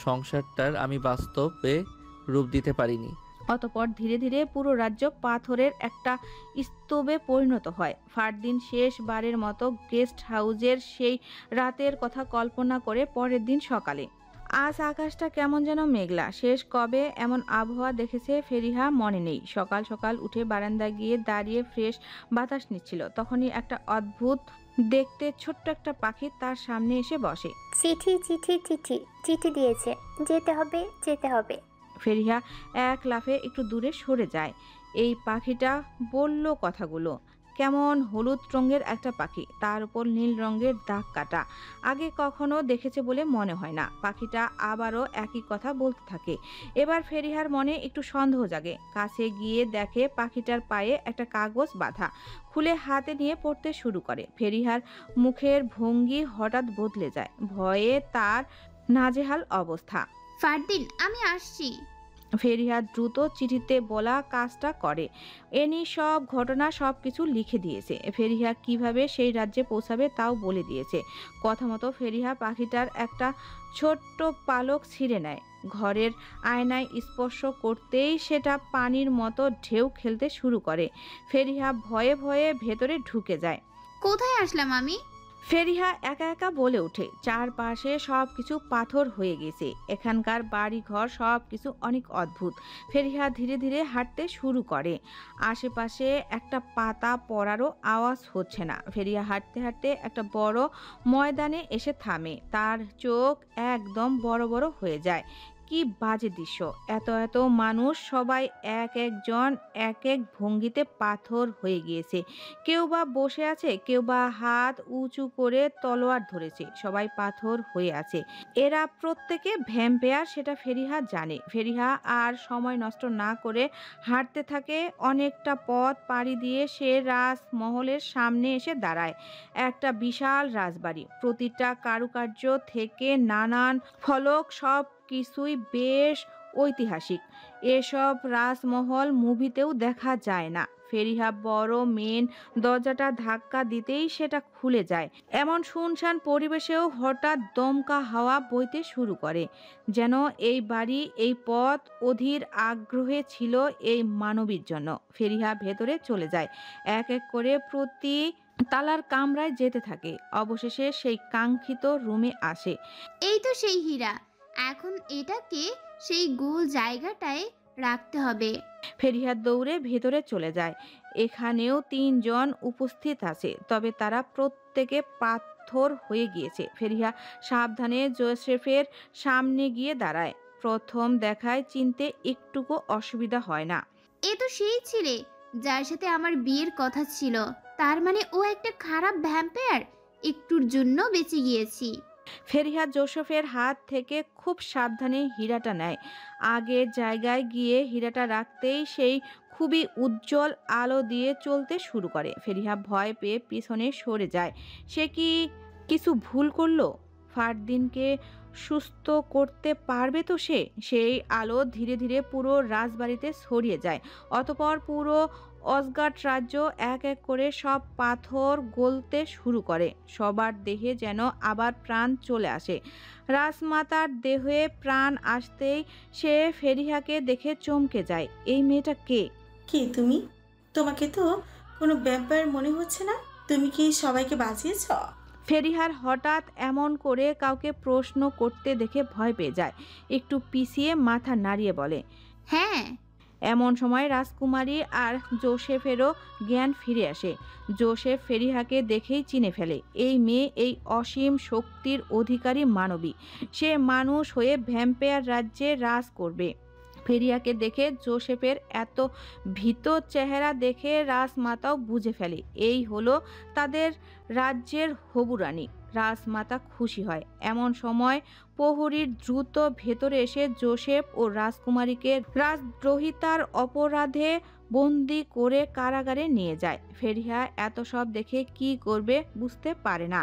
Speaker 6: সংসারটার আমি বাস্তবে রূপ দিতে পারিনি।
Speaker 1: অতঃপর ধীরে ধীরে পুরো রাজ্য পাথরের একটা স্তূপে পরিণত হয়। ফারদিন শেষবারের মতো গেস্ট হাউসের সেই রাতের কথা কল্পনা করে পরের দিন সকালে। আজ আকাশটা কেমন যেন মেঘলা। শেষ কবে এমন আবহাওয়া দেখেছে ফেরিহা মনে নেই। সকাল সকাল উঠে বারান্দায় গিয়ে দাঁড়িয়ে ফ্রেশ বাতাস নিচ্ছিল, তখনই একটা অদ্ভুত দেখতে ছোট্ট একটা পাখি তার সামনে এসে বসে।
Speaker 12: চিঠি চিঠি চিঠি চিঠি দিয়েছে, যেতে হবে যেতে হবে।
Speaker 1: ফেরিহা এক লাফে একটু দূরে সরে যায়। এই পাখিটা বলল কথাগুলো। কেমন হলুদ রঙের একটা পাখি, তার উপর নীল রঙের দাগ কাটা। আগে কখনো দেখেছে বলে মনে হয় না। পাখিটা আবারও একই কথা বলতে থাকে। এবার ফেরিহার মনে একটু সন্দেহ জাগে। কাছে গিয়ে দেখে পাখিটার পায়ে একটা কাগজ বাঁধা। খুলে হাতে নিয়ে পড়তে শুরু করে। ফেরিহার মুখের ভঙ্গি হঠাৎ বদলে যায়। ভয়ে তার নাজেহাল অবস্থা।
Speaker 4: ফারদিন, আমি আসছি।
Speaker 1: ফেরিহা দ্রুত চিঠিতে বলা কাজটা করে। এনি সব ঘটনা সব কিছু লিখে দিয়েছে। ফেরিহা কিভাবে সেই রাজ্যে পৌঁছাবে তাও বলে দিয়েছে। কথা মতো ফেরিহা পাখিটার একটা ছোট্ট পালক ছিঁড়ে নেয়। ঘরের আয়নায় স্পর্শ করতেই সেটা পানির মতো ঢেউ খেলতে শুরু করে। ফেরিহা ভয়ে ভয়ে ভেতরে ঢুকে যায়।
Speaker 4: কোথায় আসলাম আমি?
Speaker 1: ফেরিহা একা একা বলে ওঠে। চারপাশে সব কিছু পাথর হয়ে গেছে। এখানকার বাড়ি ঘর সব কিছু অনেক অদ্ভুত। ফেরিহা ধীরে ধীরে হাঁটতে শুরু করে। আশেপাশে একটা পাতা পড়ারও আওয়াজ হচ্ছে না। ফেরিহা হাঁটতে হাঁটতে একটা বড় ময়দানে এসে থামে। তার চোখ একদম বড় বড় হয়ে যায়। কি বাজে দৃশ্য! এত এত মানুষ, সবাই এক একজন এক এক ভঙ্গিতে পাথর হয়ে গিয়েছে। কেউ বা বসে আছে, কেউ বা হাত উঁচু করে তলোয়ার ধরেছে। সবাই পাথর হয়ে আছে। এরা প্রত্যেকে ভ্যাম্পায়ার, সেটা ফেরিহা জানে। ফেরিহা আর সময় নষ্ট না করে হাঁটতে থাকে। অনেকটা পথ পাড়ি দিয়ে সে রাজমহলের সামনে এসে দাঁড়ায়। একটা বিশাল রাজবাড়ি, প্রতিটা কারুকার্য থেকে নানান ফলক, সব কিছুই বেশ ঐতিহাসিক। এসব রাজমহল মুভিতেও দেখা যায় না। ফেরিহা বড় মেন দরজাটা ধাক্কা দিতেই সেটা খুলে যায়। এমন শুনশান পরিবেশেও হঠাৎ দমকা হাওয়া বইতে শুরু করে, যেন এই বাড়ি, এই পথ অধীর আগ্রহে ছিল এই মানবীর জন্য। ফেরিহা ভেতরে চলে যায়। এক এক করে প্রতি তালার কামরায় যেতে থাকে। অবশেষে সেই কাঙ্ক্ষিত রুমে আসে।
Speaker 4: এই তো সেই হীরা। এখন এটাকে সেই গোল জায়গাটায় রাখতে হবে।
Speaker 1: ফেরিহা দৌড়ে ভেতরে চলে যায়। এখানেও ৩ জন উপস্থিত আছে, তবে তারা প্রত্যেকে পাথর হয়ে গিয়েছে। ফেরিহা সাবধানে জোসেফের সামনে গিয়ে দাঁড়ায়। প্রথম দেখায় চিনতে একটুকু অসুবিধা হয় না।
Speaker 4: এ তো সেই ছেলে যার সাথে আমার বিয়ের কথা ছিল। তার মানে ও একটা খারাপ ভ্যাম্পায়ার। একটুর জন্য বেঁচে গিয়েছি।
Speaker 1: ফেরিহা জোসেফের হাত থেকে খুব সাবধানে হীরাটা নেয়। আগের জায়গায় গিয়ে হীরাটা রাখতেই সেই খুবই উজ্জ্বল আলো দিয়ে চলতে শুরু করে। ফেরিহা ভয় পেয়ে পিছনে সরে যায়। সে কি কিছু ভুল করলো? ফারদিনকে সুস্থ করতে পারবে তো সে? সেই আলো ধীরে ধীরে পুরো রাজবাড়িতে ছড়িয়ে যায়। অতঃপর পুরো অসগার্ড রাজ্য এক এক করে সব পাথর গলতে শুরু করে। সবার দেহে যেন আবার প্রাণ চলে আসে। রাজমাতার দেহে প্রাণ আসতেই সে ফেরিহাকে দেখে চমকে যায়। এই মেয়েটা কে?
Speaker 10: কে তুমি? তোমাকে তো কোনো ব্যাপার মনে হচ্ছে না। তুমি কি সবাইকে বাঁচিয়েছ?
Speaker 1: ফেরিহার হঠাৎ এমন করে কাউকে প্রশ্ন করতে দেখে ভয় পেয়ে যায়। একটু পিছিয়ে মাথা নাড়িয়ে বলে,
Speaker 4: হ্যাঁ।
Speaker 1: এমন সময় রাজকুমারী আর জোসেফেরও জ্ঞান ফিরে আসে। জোসেফ ফেরিহাকে দেখেই চিনে ফেলে। এই মেয়ে এই অসীম শক্তির অধিকারী মানবী। সে মানুষ হয়ে ভ্যাম্পায়ার রাজ্যে রাজ করবে। ফেরিহাকে দেখে জোসেফের এত ভীত চেহারা দেখে রাজমাতাও বুঝে ফেলে এই হলো তাদের রাজ্যের হবু রানী। রাজমাতা খুশি হয়। এমন সময় প্রহরীর দ্রুত ভেতরে এসে জোসেফ ও রাজকুমারীকে রাজদ্রোহিতার অপরাধে বন্দি করে কারাগারে নিয়ে যায়। ফেরিহা এত সব দেখে কি করবে বুঝতে পারে না।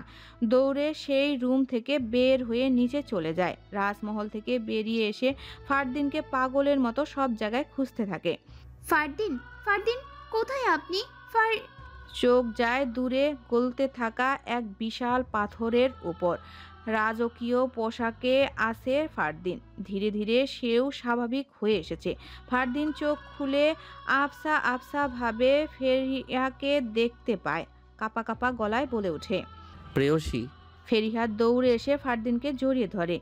Speaker 1: দৌড়ে সেই রুম থেকে বের হয়ে নিচে চলে যায়। রাজমহল থেকে বেরিয়ে এসে ফারদিনকে পাগলের মতো সব জায়গায় খুঁজতে থাকে।
Speaker 4: ফারদিন, ফারদিন কোথায় আপনি?
Speaker 1: চোখ যায় দূরে গলতে থাকা এক বিশাল পাথরের উপর। রাজকীয় পোশাকে আছে ফারদিন। ধীরে ধীরে সেও স্বাভাবিক হয়ে এসেছে। ফারদিন চোখ খুলে আবসা আবসা ভাবে ফেরিহাকে দেখতে পায়। কাপা কাপা গলায় বলে ওঠে,
Speaker 6: প্রেয়সী।
Speaker 1: ফেরিহা দৌড়ে এসে ফারদিনকে জড়িয়ে ধরে।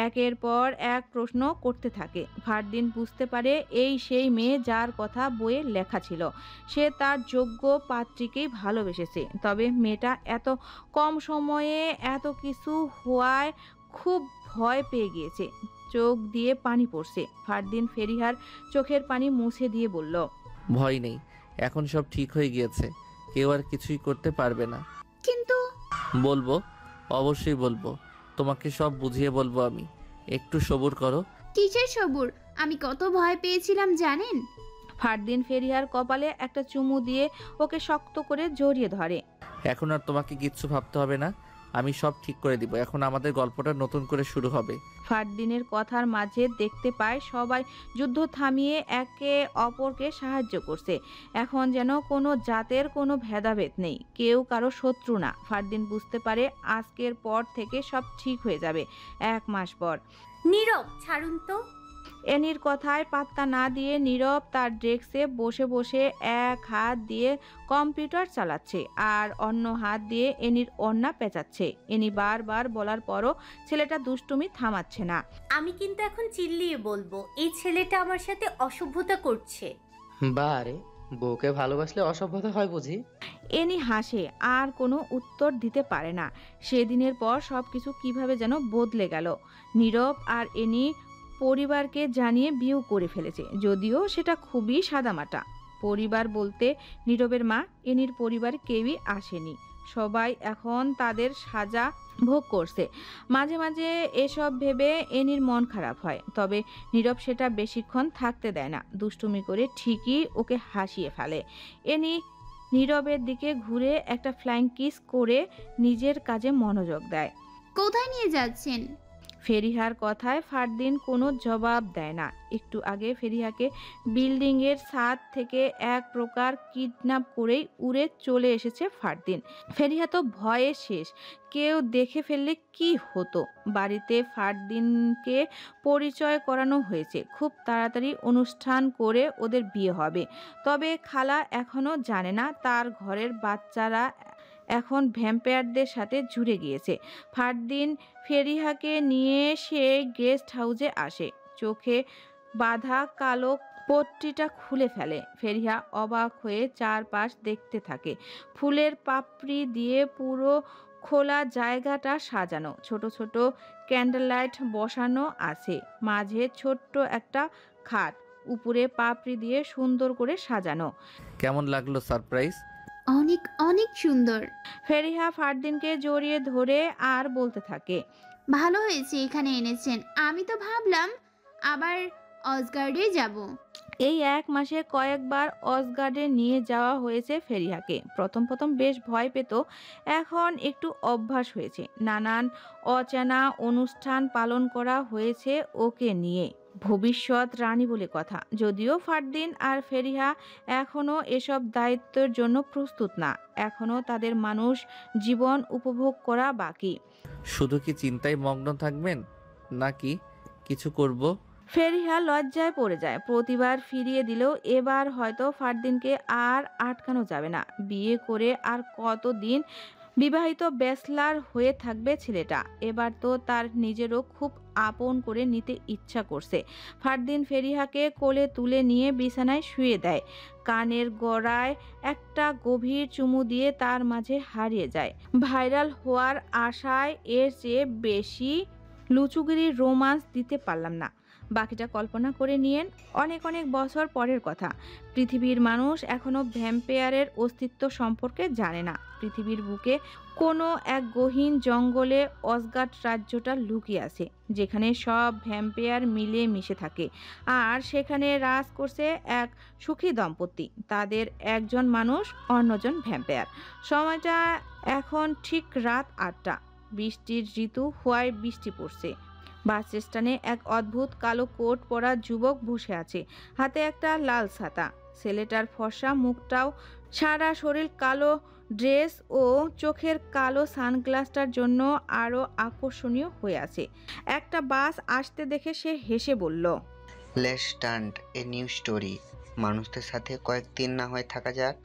Speaker 1: একের পর এক প্রশ্ন করতে থাকে। ফারদিন বুঝতে পারে এই সেই মেয়ে যার কথা বইয়ে লেখা ছিল। সে তার যোগ্য পাত্রীকেই ভালোবেসেছে। তবে মেয়েটা এত কম সময়ে এত কিছু হওয়ায় খুব ভয় পেয়ে গিয়েছে। চোখ দিয়ে পানি পড়ছে। ফারদিন ফেরিহার চোখের পানি মুছে দিয়ে বলল,
Speaker 6: ভয় নেই, এখন সব ঠিক হয়ে গিয়েছে। কেউ আর কিছুই করতে পারবে না।
Speaker 4: কিন্তু
Speaker 6: বলবো, অবশ্যই বলবো। তোমাকে সব বুঝিয়ে বলবো আমি। একটু সবুর করো।
Speaker 4: কিসের সবুর? আমি কত ভয় পেয়েছিলাম জানেন?
Speaker 1: ফারদিন ফেরিহার কপালে একটা চুমু দিয়ে ওকে শক্ত করে জড়িয়ে ধরে।
Speaker 6: এখন আর তোমাকে কিচ্ছু ভাবতে হবে না, আমি সব ঠিক করে দিব। এখন আমাদের গল্পটা নতুন করে শুরু হবে।
Speaker 1: ফারদিনের কথার মাঝে দেখতে পায় সবাই যুদ্ধ থামিয়ে একে অপরকে সাহায্য করছে। এখন যেন কোনো জাতের কোনো ভেদাভেদ নেই, কেউ কারো শত্রু না। ফারদিন বুঝতে পারে আজকের পর থেকে সব ঠিক হয়ে যাবে। 1 মাস পর।
Speaker 2: নীরব, ছাড়ুন তো।
Speaker 1: এনির কথায় পাত্তা না দিয়ে নীরব তার ডেস্কে বসে বসে এক হাত দিয়ে কম্পিউটার চালাচ্ছে আর অন্য হাত দিয়ে এনির ওড়না পেঁচাচ্ছে। এনি বারবার বলার পরও ছেলেটা দুষ্টুমি থামাচ্ছে না।
Speaker 2: আমি কিন্তু এখন চিল্লিয়ে বলবো, এই ছেলেটা আমার সাথে অসভ্যতা করছে।
Speaker 3: বারে, বউকে ভালোবাসলে অসভ্যতা হয় বুঝি?
Speaker 1: এনি হাসে, আর কোনো উত্তর দিতে পারে না। সেদিনের পর সবকিছু কিভাবে যেন বদলে গেল। নীরব আর এনি পরিবারকে জানিয়ে বিয়ে করে ফেলেছে, যদিও সেটা খুবই সাদামাটা। পরিবার বলতে নীরবের মা, এনির পরিবার কেউই আসেনি। সবাই এখন তাদের সাজা ভোগ করছে। মাঝে মাঝে এসব ভেবে এনির মন খারাপ হয়, তবে নীরব সেটা বেশিক্ষণ থাকতে দেয় না। দুষ্টুমি করে ঠিকই ওকে হাসিয়ে ফেলে। এনি নীরবের দিকে ঘুরে একটা ফ্লাইং কিস করে নিজের কাজে মনোযোগ দেয়।
Speaker 4: কোথায় নিয়ে যাচ্ছেন?
Speaker 1: ফেরিহার কথায় ফারদিন কোনো জবাব দেয় না। একটু আগে ফেরিহাকে বিল্ডিংয়ের ছাদ থেকে এক প্রকার কিডন্যাপ করেই উড়ে চলে এসেছে ফারদিন। ফেরিহা তো ভয়ে শেষ। কেউ দেখে ফেললে কি হতো? বাড়িতে ফারদিনকে পরিচয় করানো হয়েছে। খুব তাড়াতাড়ি অনুষ্ঠান করে ওদের বিয়ে হবে। তবে খালা এখনো জানে না তার ঘরের বাচ্চারা এখন ভ্যাম্পায়ারদের সাথে জুড়ে গিয়েছে। ফারদিন ফেরিহাকে নিয়ে সে গেস্ট হাউসে আসে। চোখে বাঁধা কালো পট্টিটা খুলে ফেলে। ফেরিহা অবাক হয়ে চারপাশ দেখতে থাকে। ফুলের পাপড়ি দিয়ে পুরো খোলা জায়গাটা সাজানো, ছোট ছোট ক্যান্ডেল লাইট বসানো আছে, মাঝে ছোট্ট একটা খাট, উপরে পাপড়ি দিয়ে সুন্দর করে সাজানো।
Speaker 6: কেমন লাগলো সারপ্রাইজ?
Speaker 4: অনেক অনেক সুন্দর।
Speaker 1: ফেরিহা ফারদিনকে জড়িয়ে ধরে আর বলতে থাকে,
Speaker 4: ভালো হয়েছে এখানে এনেছেন। আমি তো ভাবলাম আবার অসগার্ডে যাব।
Speaker 1: এই 1 মাসে কয়েকবার অসগার্ডে নিয়ে যাওয়া হয়েছে ফেরিহাকে। প্রথম প্রথম বেশ ভয় পেত, এখন একটু অভ্যাস হয়েছে। নানান অচেনা অনুষ্ঠান পালন করা হয়েছে ওকে নিয়ে। ভবিষ্যৎ রানী বলে কথা। যদিও ফারদিন আর ফেরিহা এখনও এসব দায়িত্বের জন্য প্রস্তুত না, এখনও তাদের মানুষ জীবন উপভোগ করা বাকি।
Speaker 6: শুধু কি চিন্তায় মগ্ন থাকবেন নাকি কিছু করব?
Speaker 1: ফেরিহা লজ্জায় পড়ে যায়। প্রতিবার ফিরিয়ে দিলেও এবার হয়তো ফারদিনকে আর আটকানো যাবে না। বিয়ে করে আর কতদিন বিবাহিত ব্যাচলার হয়ে থাকবে ছেলেটা। এবার তো তার নিজেরও খুব আপন করে নিতে ইচ্ছা করছে। ফারদিন ফেরিহাকে কোলে তুলে নিয়ে বিছানায় শুয়ে দেয়, কানের গোড়ায় একটা গভীর চুমু দিয়ে তার মাঝে হারিয়ে যায়। ভাইরাল হওয়ার আশায় এর চেয়ে বেশি লুচুগিরির রোমান্স দিতে পারলাম না। বাকিটা কল্পনা করে নিয়েন। অনেক অনেক বছর পরের কথা। পৃথিবীর মানুষ এখনো ভ্যাম্পায়ারের অস্তিত্ব সম্পর্কে জানে না। পৃথিবীর বুকে কোনো এক গহীন জঙ্গলে অসগার্ড রাজ্যটা লুকিয়ে আছে, যেখানে সব ভ্যাম্পায়ার মিলে মিশে থাকে। আর সেখানে রাজ করছে এক সুখী দম্পতি, তাদের একজন মানুষ, অন্যজন ভ্যাম্পায়ার। সময়টা এখন ঠিক রাত 8টা। বৃষ্টির ঋতু হওয়ায় বৃষ্টি পড়ছে। বাস স্ট্যান্ডে এক অদ্ভুত কালো কোট পরা যুবক বসে আছে, হাতে একটা লাল ছাতা। ছেলেটার ফর্সা মুখটাও সারা শরীর কালো ড্রেস ও চোখের কালো সানগ্লাসটার জন্য আরো আকর্ষণীয় হয়ে আছে। একটা বাস আসতে দেখে সে হেসে বলল,
Speaker 8: let's start a new story. মানুষদের সাথে কয়েকদিন না হয় থাকা যাক।